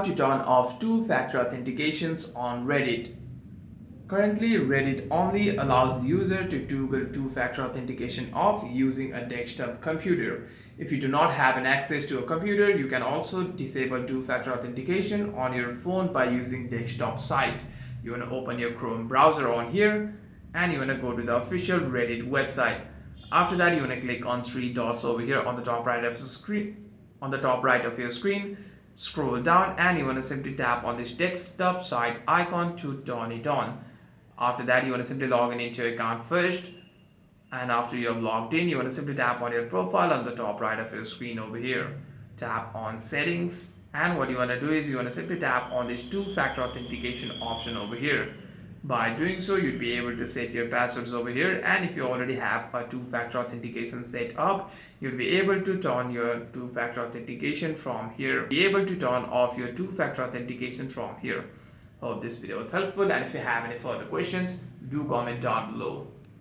How to turn off two-factor authentications on Reddit. Currently, Reddit only allows user to toggle two-factor authentication off using a desktop computer. If you do not have an access to a computer, you can also disable two-factor authentication on your phone by using desktop site. You want to open your Chrome browser on here and you want to go to the official Reddit website. After that, you want to click on three dots over here on the top right of the screen. On the top right of your screen, scroll down and you want to simply tap on this desktop site icon to turn it on. After that, you want to simply log in into your account first, and after you have logged in, you want to simply tap on your profile on the top right of your screen over here. Tap on settings, and what you want to do is you want to simply tap on this two-factor authentication option over here. By doing so, you'll be able to set your passwords over here, and if you already have a two-factor authentication set up, you'll be able to turn your two-factor authentication from here. Be able to turn off your two-factor authentication from here. Hope this video was helpful, and if you have any further questions, do comment down below.